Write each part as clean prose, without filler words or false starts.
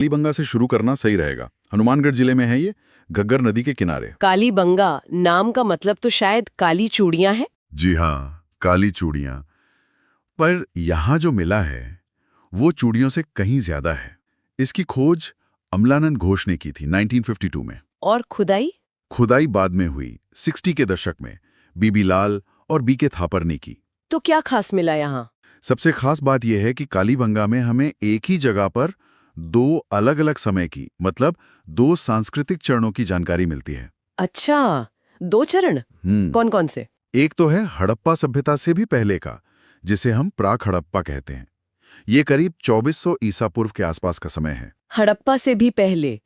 कालीबंगा से शुरू करना सही रहेगा। हनुमानगढ़ जिले में है ये, घग्गर नदी के किनारे। कालीबंगा नाम का मतलब तो शायद काली चूड़ियां है। जी हाँ, काली चूड़ियां। पर यहाँ जो मिला है वो चूड़ियों से कहीं ज्यादा है। इसकी खोज अमलानंद घोष ने की थी 1952 में। और खुदाई? खुदाई बाद में हुई 60 के दशक में बीबी लाल और बीके थापर ने की। तो क्या खास मिला यहाँ? सबसे खास बात यह है कि कालीबंगा में हमें एक ही जगह पर दो अलग अलग समय की, मतलब दो सांस्कृतिक चरणों की जानकारी मिलती है। अच्छा, दो चरण? कौन कौन से? एक तो है हड़प्पा सभ्यता से भी पहले का, जिसे हम प्राक हड़प्पा कहते हैं। ये करीब 2400 ईसा पूर्व के आसपास का समय है। हड़प्पा से भी पहले?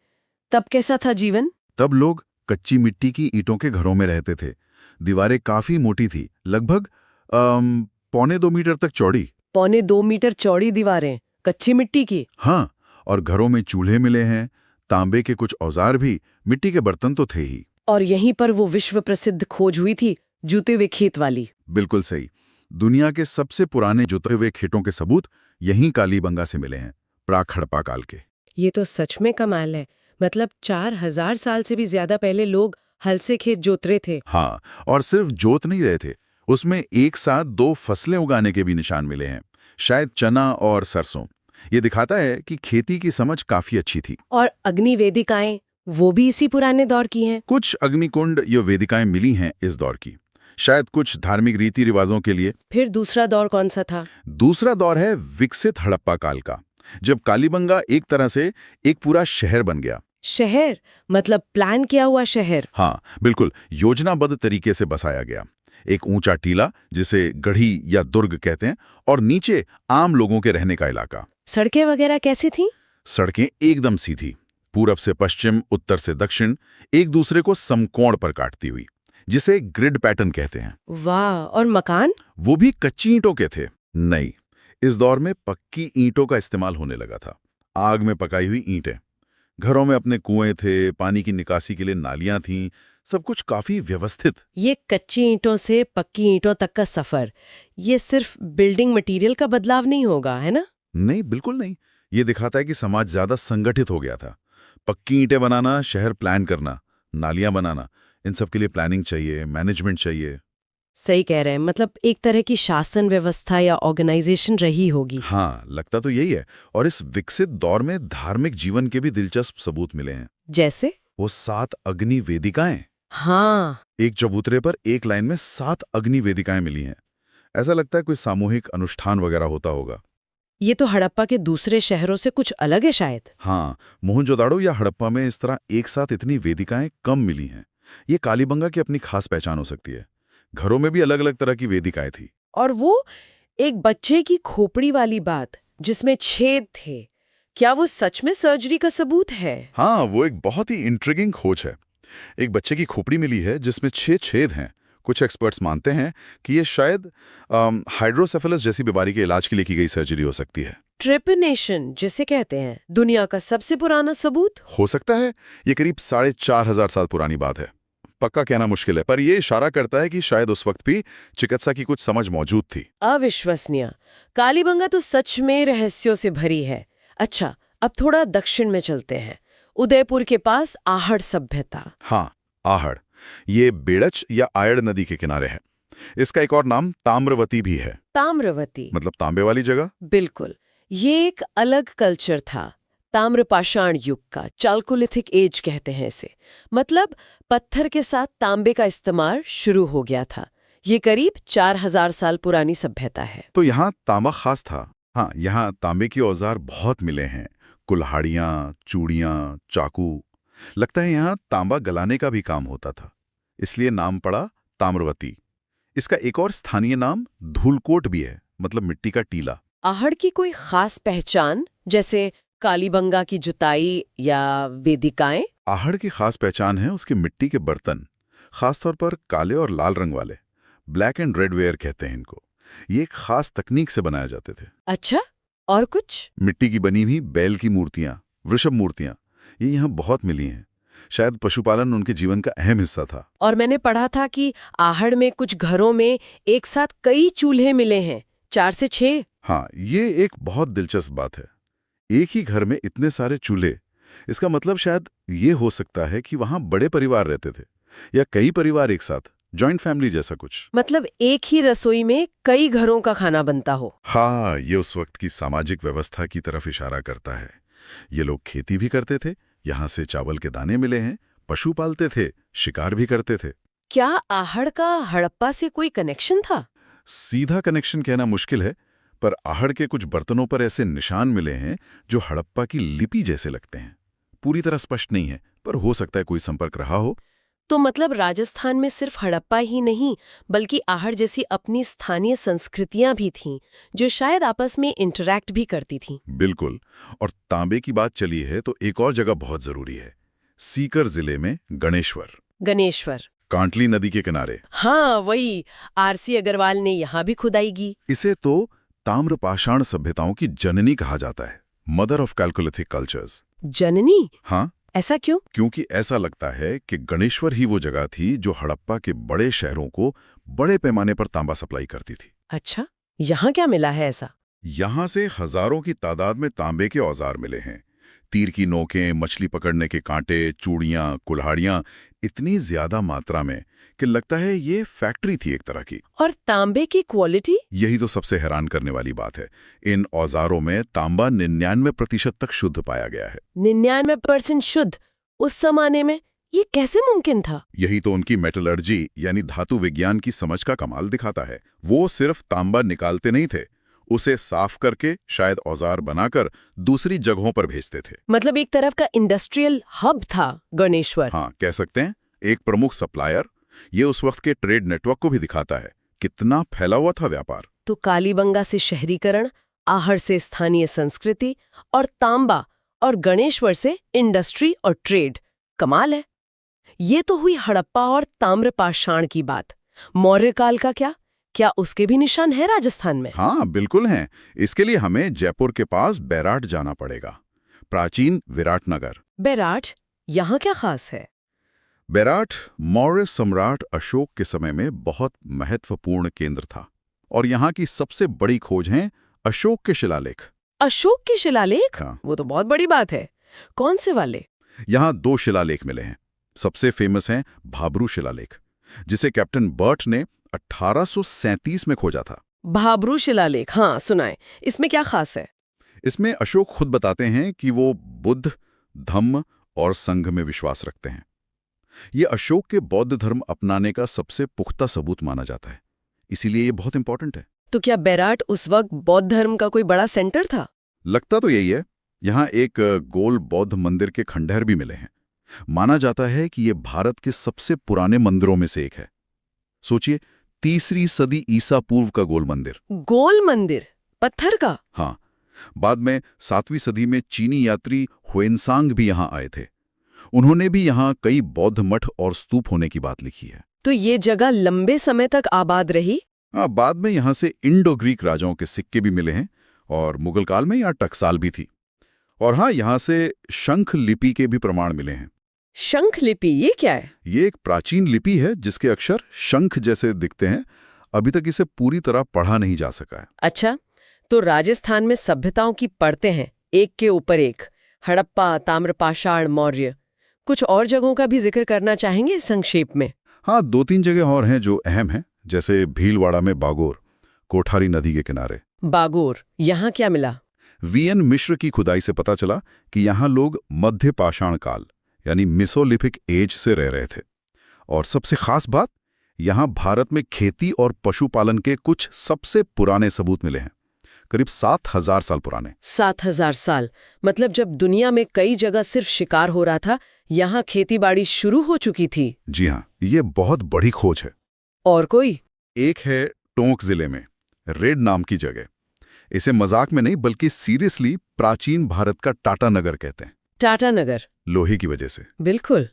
तब कैसा था जीवन? तब लोग कच्ची मिट्टी की ईंटों के घरों में रहते थे। दीवारें काफी मोटी थी, लगभग 1.25 मीटर तक चौड़ी। 1.25 मीटर चौड़ी दीवारें, कच्ची मिट्टी की? हाँ, और घरों में चूल्हे मिले हैं, तांबे के कुछ औजार भी, मिट्टी के बर्तन तो थे ही। और यहीं पर वो विश्व प्रसिद्ध खोज हुई थी, जूते हुए खेत वाली। बिल्कुल सही। दुनिया के सबसे पुराने जुते हुए खेतों के सबूत यहीं कालीबंगा से मिले हैं, प्राक हड़प्पा काल के। ये तो सच में कमाल है। मतलब 4000 साल से भी ज्यादा पहले लोग हल से खेत जोत रहे थे। हाँ, और सिर्फ जोत नहीं रहे थे, उसमें एक साथ दो फसलें उगाने के भी निशान मिले हैं, शायद चना और सरसों। ये दिखाता है कि खेती की समझ काफी अच्छी थी। और अग्नि वेदिकाएं, वो भी इसी पुराने दौर की हैं। कुछ अग्निकुंड या वेदिकाएं मिली हैं इस दौर की, शायद कुछ धार्मिक रीति रिवाजों के लिए। फिर दूसरा दौर कौन सा था? दूसरा दौर है विकसित हड़प्पा काल का, जब कालीबंगा एक तरह से एक पूरा शहर बन गया। शहर मतलब प्लान किया हुआ शहर? हाँ बिल्कुल, योजनाबद्ध तरीके से बसाया गया। एक ऊंचा टीला, जिसे गढ़ी या दुर्ग कहते हैं, और नीचे आम लोगों के रहने का इलाका। सड़कें वगैरह कैसी थी? सड़कें एकदम सीधी, पूरब से पश्चिम, उत्तर से दक्षिण, एक दूसरे को समकोण पर काटती हुई, जिसे ग्रिड पैटर्न कहते हैं। वाह, और मकान? वो भी कच्ची ईंटों के थे। नहीं, इस दौर में पक्की ईंटों का इस्तेमाल होने लगा था। आग में पकाई हुई ईंटें। घरों में अपने कुएं थे, पानी की निकासी के लिए नालियां थीं, सब कुछ काफी व्यवस्थित। ये कच्ची ईंटों से पक्की ईंटों तक का सफर, ये सिर्फ बिल्डिंग मटेरियल का बदलाव नहीं होगा, है ना? नहीं, बिल्कुल नहीं। ये दिखाता है कि समाज ज्यादा संगठित हो गया था। पक्की ईंटें बनाना, शहर प्लान करना, नालियां बनाना, इन सब के लिए प्लानिंग चाहिए, मैनेजमेंट चाहिए। सही कह रहे हैं। मतलब एक तरह की शासन व्यवस्था या ऑर्गेनाइजेशन रही होगी। हाँ, लगता तो यही है। और इस विकसित दौर में धार्मिक जीवन के भी दिलचस्प सबूत मिले हैं। जैसे? वो 7 अग्नि वेदिकाएं। हाँ। एक चबूतरे पर एक लाइन में 7 अग्नि वेदिकाएं मिली हैं। ऐसा लगता है कोई सामूहिक अनुष्ठान वगैरह होता होगा। ये तो हड़प्पा के दूसरे शहरों से कुछ अलग है शायद। हाँ, मोहनजोदाड़ो या हड़प्पा में इस तरह एक साथ इतनी वेदिकाएं कम मिली हैं। ये कालीबंगा की अपनी खास पहचान हो सकती है। घरों में भी अलग अलग तरह की वेदिकाएं थी। और वो एक बच्चे की खोपड़ी वाली बात, जिसमें छेद थे, क्या वो सच में सर्जरी का सबूत है? हाँ, वो एक बहुत ही इंट्रिगिंग खोज है। एक बच्चे की खोपड़ी मिली है जिसमें 6 छेद हैं। कुछ एक्सपर्ट्स मानते हैं कि ये शायद हाइड्रोसेफेलस जैसी बीमारी के इलाज के लिए की गई सर्जरी हो सकती है। ट्रेपिनेशन जिसे कहते हैं, दुनिया का सबसे पुराना सबूत? हो सकता है। ये करीब 4500 साल पुरानी बात है। पक्का कहना मुश्किल है, पर यह इशारा करता है कि शायद उस वक्त भी चिकित्सा की कुछ समझ मौजूद थी। अविश्वसनीय। कालीबंगा तो सच में रहस्यों से भरी है। अच्छा, अब थोड़ा दक्षिण में चलते हैं। उदयपुर के पास आहड़ सभ्यता। हाँ, आहड़। ये बेड़च या आयड़ नदी के किनारे है। इसका एक और नाम ताम्रवती भी है। ताम्रवती मतलब तांबे वाली जगह। बिल्कुल। ये एक अलग कल्चर था, ताम्रपाषाण युग का। चाल्कोलिथिक एज कहते हैं इसे। मतलब पत्थर के साथ तांबे का इस्तेमाल शुरू हो गया था। ये करीब 4000 साल पुरानी सभ्यता है। तो यहाँ तांबा खास था। हाँ, यहाँ तांबे के औजार बहुत मिले हैं। कुल्हाड़ियाँ, चूड़ियाँ, चाकू। लगता है यहाँ तांबा गलाने का भी काम होता था, इसलिए नाम पड़ा ताम्रवती। इसका एक और स्थानीय नाम धूलकोट भी है, मतलब मिट्टी का टीला। आहड़ की कोई खास पहचान, जैसे कालीबंगा की जुताई या वेदिकाएं? आहड़ की खास पहचान है उसके मिट्टी के बर्तन, खासतौर पर काले और लाल रंग वाले। ब्लैक एंड रेड वेयर कहते हैं इनको। ये एक खास तकनीक से बनाए जाते थे। अच्छा, और कुछ? मिट्टी की बनी हुई बैल की मूर्तियां, वृषभ मूर्तियां, ये यहाँ बहुत मिली हैं। शायद पशुपालन उनके जीवन का अहम हिस्सा था। और मैंने पढ़ा था कि आहड़ में कुछ घरों में एक साथ कई चूल्हे मिले हैं, 4 से 6। हाँ, ये एक बहुत दिलचस्प बात है। एक ही घर में इतने सारे चूल्हे, इसका मतलब शायद ये हो सकता है कि वहां बड़े परिवार रहते थे या कई परिवार एक साथ, जॉइंट फैमिली जैसा कुछ। मतलब एक ही रसोई में कई घरों का खाना बनता हो। हाँ, ये उस वक्त की सामाजिक व्यवस्था की तरफ इशारा करता है। ये लोग खेती भी करते थे, यहाँ से चावल के दाने मिले हैं, पशु पालते थे, शिकार भी करते थे। क्या आहड़ का हड़प्पा से कोई कनेक्शन था? सीधा कनेक्शन कहना मुश्किल है, पर आहड़ के कुछ बर्तनों पर ऐसे निशान मिले हैं जो हड़प्पा की लिपि जैसे लगते हैं। पूरी तरह स्पष्ट नहीं है, पर हो सकता है कोई संपर्क रहा हो। तो मतलब राजस्थान में सिर्फ हड़प्पा ही नहीं, बल्कि आहड़ जैसी अपनी स्थानीय संस्कृतियां भी थीं, जो शायद आपस में इंटरैक्ट भी करती थीं। बिल्कुल। और तांबे की बात चली है तो एक और जगह बहुत जरूरी है, सीकर जिले में गणेश्वर, गणेश्वर। कांटली नदी के किनारे। हाँ, वही। आरसी अग्रवाल ने यहाँ भी खुदाई की। इसे तो ताम्रपाषाण सभ्यताओं की जननी कहा जाता है, मदर ऑफ कैल्कोलिथिक कल्चर्स। जननी? हाँ, ऐसा क्यों? क्योंकि ऐसा लगता है कि गणेश्वर ही वो जगह थी जो हड़प्पा के बड़े शहरों को बड़े पैमाने पर तांबा सप्लाई करती थी। अच्छा, यहाँ क्या मिला है ऐसा? यहाँ से हजारों की तादाद में तांबे के औजार मिले हैं। तीर की नोकें, मछली पकड़ने के कांटे, चूड़ियाँ, कुल्हाड़ियाँ, इतनी ज्यादा मात्रा में कि लगता है ये फैक्ट्री थी एक तरह की। और तांबे की क्वालिटी? यही तो सबसे हैरान करने वाली बात है। इन औजारों में तांबा 99% तक शुद्ध पाया गया है। 99% शुद्ध? उस जमाने में ये कैसे मुमकिन था? यही तो उनकी मेटलर्जी यानी धातु विज्ञान की समझ का कमाल दिखाता है। वो सिर्फ तांबा निकालते नहीं थे, उसे साफ करके शायद औजार बनाकर दूसरी जगहों पर भेजते थे। मतलब एक तरफ का इंडस्ट्रियल हब था गणेश्वर। हाँ, कह सकते हैं एक प्रमुख सप्लायर। ये उस वक्त के ट्रेड नेटवर्क को भी दिखाता है, कितना फैला हुआ था व्यापार। तो कालीबंगा से शहरीकरण, आहड़ से स्थानीय संस्कृति, और तांबा और गणेश्वर से इंडस्ट्री और ट्रेड। कमाल है। ये तो हुई हड़प्पा और ताम्रपाषाण की बात। मौर्य काल का क्या? क्या उसके भी निशान है राजस्थान में? हाँ, बिल्कुल हैं। इसके लिए हमें जयपुर के पास बैराट जाना पड़ेगा, प्राचीन विराटनगर। बैराट, यहाँ क्या खास है? बैराट मौर्य सम्राट अशोक के समय में बहुत महत्वपूर्ण केंद्र था, और यहाँ की सबसे बड़ी खोज हैं अशोक के शिलालेख। अशोक के शिलालेख? हाँ। वो तो बहुत बड़ी बात है। कौन से वाले? यहाँ 2 शिलालेख मिले हैं। सबसे फेमस हैं भाब्रू शिलालेख, जिसे कैप्टन बर्ट ने 1837 में खोजा था। भाब्रू शिलालेख, हाँ सुनाए। इसमें क्या खास है? इसमें अशोक खुद बताते हैं कि वो बुद्ध, धम्म और संघ में विश्वास रखते हैं। ये अशोक के बौद्ध धर्म अपनाने का सबसे पुख्ता सबूत माना जाता है, इसीलिए ये बहुत इंपॉर्टेंट है। तो क्या बैराट उस वक्त बौद्ध धर्म का कोई बड़ा सेंटर था? लगता तो यही है। यहाँ एक गोल बौद्ध मंदिर के खंडहर भी मिले हैं। माना जाता है कि ये भारत के सबसे पुराने मंदिरों में से एक है। सोचिए, 3री सदी ईसा पूर्व का गोल मंदिर। गोल मंदिर? पत्थर का? हाँ। बाद में 7वीं सदी में चीनी यात्री हुएनसांग भी यहाँ आए थे। उन्होंने भी यहाँ कई बौद्ध मठ और स्तूप होने की बात लिखी है। तो ये जगह लंबे समय तक आबाद रही? हाँ, बाद में यहाँ से इंडो ग्रीक राजाओं के सिक्के भी मिले हैं, और मुगल काल में यहाँ टकसाल भी थी। और हाँ, यहाँ से शंख लिपि के भी प्रमाण मिले हैं। शंख लिपि, ये क्या है? ये एक प्राचीन लिपि है जिसके अक्षर शंख जैसे दिखते हैं। अभी तक इसे पूरी तरह पढ़ा नहीं जा सका है। अच्छा, तो राजस्थान में सभ्यताओं की परतें हैं, एक के ऊपर एक। हड़प्पा, ताम्रपाषाण, मौर्य। कुछ और जगहों का भी जिक्र करना चाहेंगे संक्षेप में? हाँ, 2-3 जगह और हैं जो अहम हैं, जैसे भीलवाड़ा में बागोर, कोठारी नदी के किनारे। बागोर, यहाँ क्या मिला? वीएन मिश्र की खुदाई से पता चला कि यहाँ लोग मध्य पाषाण काल यानी मिसोलिथिक एज से रह रहे थे। और सबसे खास बात, यहाँ भारत में खेती और पशुपालन के कुछ सबसे पुराने सबूत मिले हैं, करीब 7000 साल पुराने। 7000 साल? मतलब जब दुनिया में कई जगह सिर्फ शिकार हो रहा था, यहाँ खेतीबाड़ी शुरू हो चुकी थी। जी हाँ, ये बहुत बड़ी खोज है। और कोई? एक है टोंक जिले में रेड नाम की जगह। इसे मजाक में नहीं बल्कि सीरियसली प्राचीन भारत का टाटा नगर कहते हैं। टाटा नगर? लोहे की वजह से। बिल्कुल।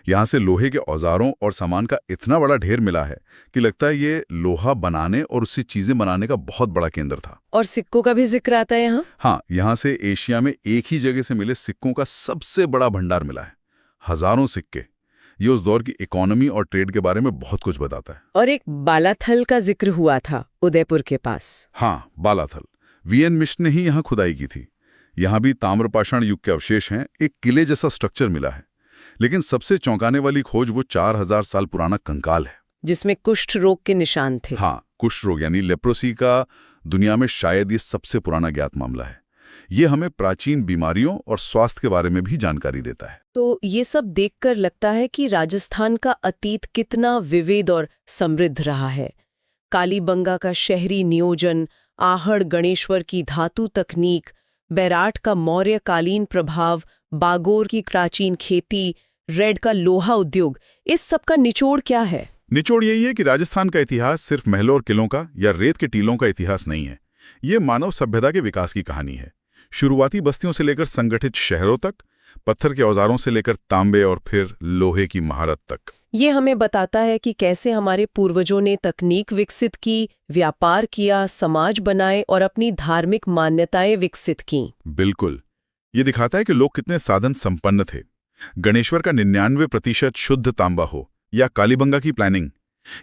यहाँ से लोहे के औजारों और सामान का इतना बड़ा ढेर मिला है कि लगता है ये लोहा बनाने और उससे चीजें बनाने का बहुत बड़ा केंद्र था। और सिक्कों का भी जिक्र आता है यहाँ? हाँ, यहाँ से एशिया में एक ही जगह से मिले सिक्कों का सबसे बड़ा भंडार मिला है। हजारों सिक्के। ये उस दौर की इकोनॉमी और ट्रेड के बारे में बहुत कुछ बताता है। और एक बालाथल का जिक्र हुआ था उदयपुर के पास। हाँ, बालाथल। वीएन मिश्र ने ही यहाँ खुदाई की थी। यहाँ भी ताम्रपाषाण युग के अवशेष हैं, एक किले जैसा स्ट्रक्चर मिला है। लेकिन सबसे चौंकाने वाली खोज वो 4000 साल पुराना कंकाल है, जिसमें कुष्ठ रोग के निशान थे। हाँ, कुष्ठ रोग यानी लेप्रोसी का दुनिया में शायद ये सबसे पुराना ज्ञात मामला है। ये हमें प्राचीन बीमारियों और स्वास्थ्य के बारे में भी जानकारी देता है। तो ये सब देखकर लगता है कि राजस्थान का अतीत कितना विविध और समृद्ध रहा है। कालीबंगा का शहरी नियोजन, आहड़ गणेश्वर की धातु तकनीक, बैराट का मौर्यकालीन प्रभाव, बागोर की प्राचीन खेती, रेड का लोहा उद्योग, इस सब का निचोड़ क्या है? निचोड़ यही है कि राजस्थान का इतिहास सिर्फ महलों और किलों का या रेत के टीलों का इतिहास नहीं है। ये मानव सभ्यता के विकास की कहानी है। शुरुआती बस्तियों से लेकर संगठित शहरों तक, पत्थर के औजारों से लेकर तांबे और फिर लोहे की महारत तक। ये हमें बताता है कि कैसे हमारे पूर्वजों ने तकनीक विकसित की, व्यापार किया, समाज बनाए और अपनी धार्मिक मान्यताएं विकसित की। बिल्कुल, ये दिखाता है कि लोग कितने साधन संपन्न थे। गणेश्वर का 99% शुद्ध तांबा हो या कालीबंगा की प्लानिंग,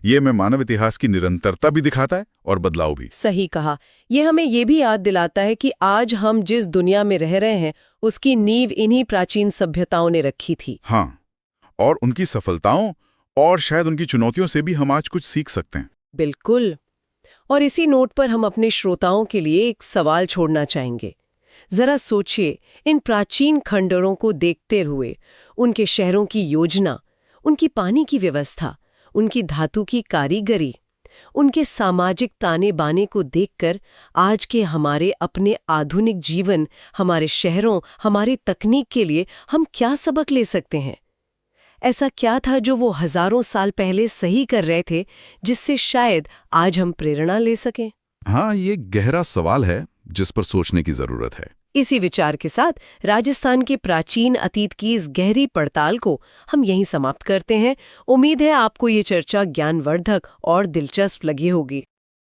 ये हमें मानव इतिहास की निरंतरता भी दिखाता है और बदलाव भी। सही कहा। ये हमें ये भी याद दिलाता है कि आज हम जिस दुनिया में रह रहे हैं उसकी नींव इन्हीं प्राचीन सभ्यताओं ने रखी थी। हाँ, और उनकी सफलताओं और शायद उनकी चुनौतियों से भी हम आज कुछ सीख सकते हैं। बिल्कुल। और इसी नोट पर हम अपने श्रोताओं के लिए एक सवाल छोड़ना चाहेंगे। जरा सोचिए, इन प्राचीन खंडरों को देखते हुए, उनके शहरों की योजना, उनकी पानी की व्यवस्था, उनकी धातु की कारीगरी, उनके सामाजिक ताने बाने को देखकर आज के हमारे अपने आधुनिक जीवन, हमारे शहरों, हमारी तकनीक के लिए हम क्या सबक ले सकते हैं? ऐसा क्या था जो वो हजारों साल पहले सही कर रहे थे, जिससे शायद आज हम प्रेरणा ले सकें? हाँ, ये गहरा सवाल है जिस पर सोचने की जरूरत है। इसी विचार के साथ राजस्थान के प्राचीन अतीत की इस गहरी पड़ताल को हम यहीं समाप्त करते हैं। उम्मीद है आपको ये चर्चा ज्ञानवर्धक और दिलचस्प लगी होगी।